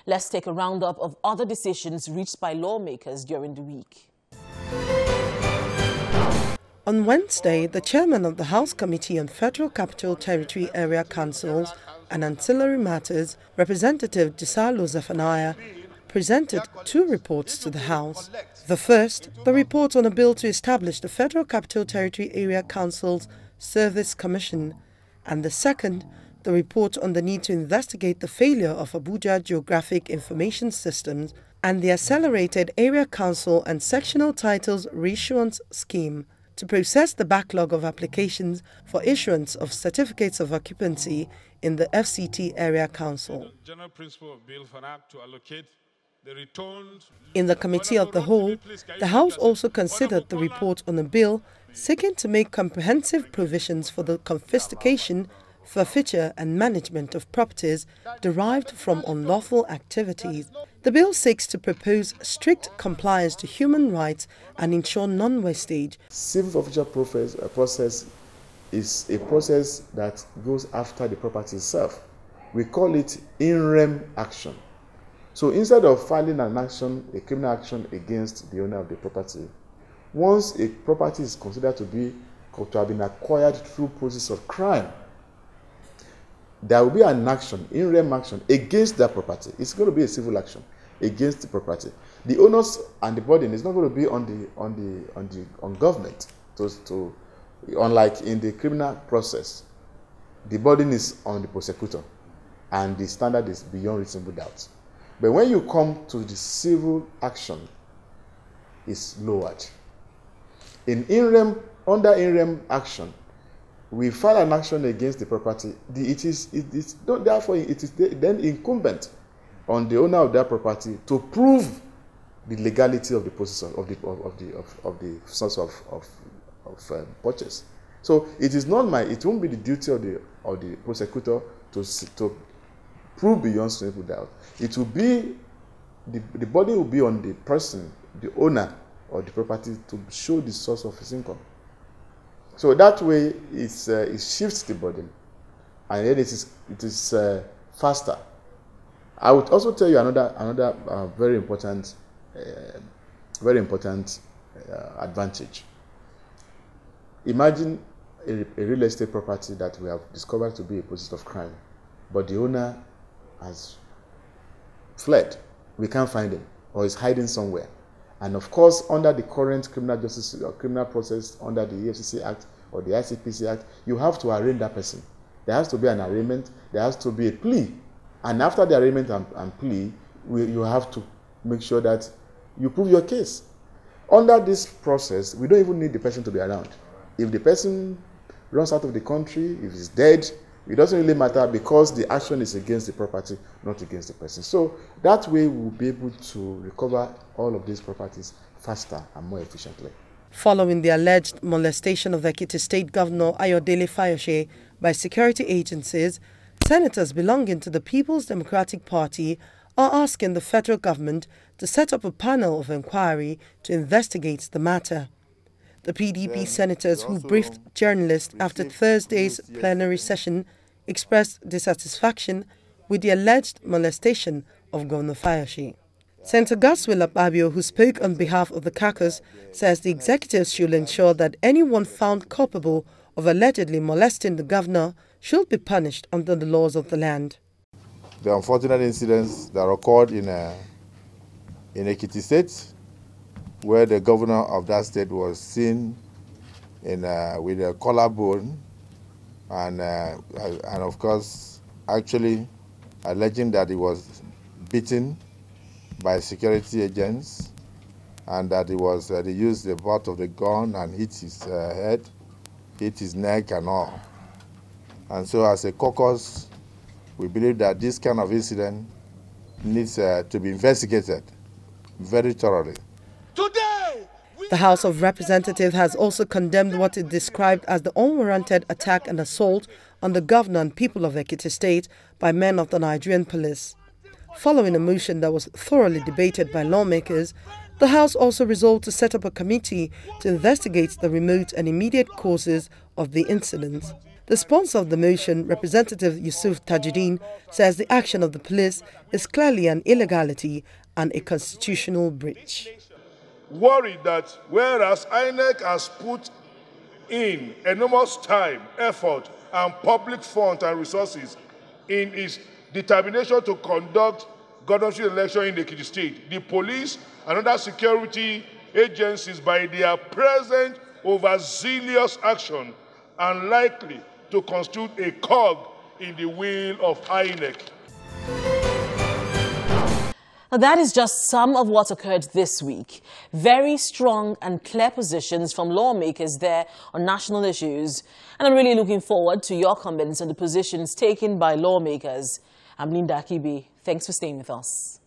Let's take a roundup of other decisions reached by lawmakers during the week. On Wednesday, the chairman of the House Committee on Federal Capital Territory Area Councils and Ancillary Matters, Representative Disalo Zephaniah, presented two reports to the House. The first, the report on a bill to establish the Federal Capital Territory Area Councils Service Commission, and the second, the report on the need to investigate the failure of Abuja Geographic Information Systems and the accelerated Area Council and Sectional Titles Reissuance Scheme to process the backlog of applications for issuance of certificates of occupancy in the FCT Area Council. In the Committee of the Whole, the House also considered the report on a bill seeking to make comprehensive provisions for the confiscation, forfeiture and management of properties derived from unlawful activities. The bill seeks to propose strict compliance to human rights and ensure non-wastage. Civil forfeiture process is a process that goes after the property itself. We call it in rem action. So instead of filing an action, a criminal action against the owner of the property, once a property is considered to have been acquired through process of crime, there will be an action, in rem action, against that property. It's going to be a civil action against the property. The onus and the burden is not going to be on government. Unlike in the criminal process, the burden is on the prosecutor, and the standard is beyond reasonable doubt. But when you come to the civil action, it's lowered. Under in rem action, we file an action against the property. Therefore, it is then incumbent on the owner of that property to prove the legality of the process of the source of purchase. So it won't be the duty of the prosecutor to prove beyond reasonable doubt. It will be the burden will be on the person, the owner of the property, to show the source of his income. So that way, it shifts the burden, and then it is faster. I would also tell you another very important advantage. Imagine a real estate property that we have discovered to be a process of crime, but the owner has fled. We can't find him, or is hiding somewhere. And of course, under the current criminal justice or criminal process, under the EFCC Act or the ICPC Act, you have to arraign that person. There has to be an arraignment, there has to be a plea. And after the arraignment and plea, you have to make sure that you prove your case. Under this process, we don't even need the person to be around. If the person runs out of the country, if he's dead, it doesn't really matter, because the action is against the property, not against the person. So that way we'll be able to recover all of these properties faster and more efficiently. Following the alleged molestation of Ekiti State Governor Ayodele Fayose by security agencies, senators belonging to the People's Democratic Party are asking the federal government to set up a panel of inquiry to investigate the matter. The PDP senators who briefed journalists after Thursday's plenary session expressed dissatisfaction with the alleged molestation of Governor Fayose. Senator Godswill Akpabio, who spoke on behalf of the caucus, says the executives should ensure that anyone found culpable of allegedly molesting the governor should be punished under the laws of the land. The unfortunate incidents that occurred in Ekiti State, where the governor of that state was seen with a collarbone, and of course actually alleging that he was beaten by security agents, and that they used the butt of the gun and hit his head, hit his neck and all. And so as a caucus, we believe that this kind of incident needs to be investigated very thoroughly. The House of Representatives has also condemned what it described as the unwarranted attack and assault on the governor and people of Ekiti State by men of the Nigerian police. Following a motion that was thoroughly debated by lawmakers, the House also resolved to set up a committee to investigate the remote and immediate causes of the incidents. The sponsor of the motion, Representative Yusuf Tajuddin, says the action of the police is clearly an illegality and a constitutional breach. Worried that whereas INEC has put in enormous time, effort, and public funds and resources in its determination to conduct governorship election in the Ekiti State, the police and other security agencies, by their present overzealous action, are likely to constitute a cog in the wheel of INEC. Now, that is just some of what occurred this week. Very strong and clear positions from lawmakers there on national issues. And I'm really looking forward to your comments on the positions taken by lawmakers. I'm Linda Akibi. Thanks for staying with us.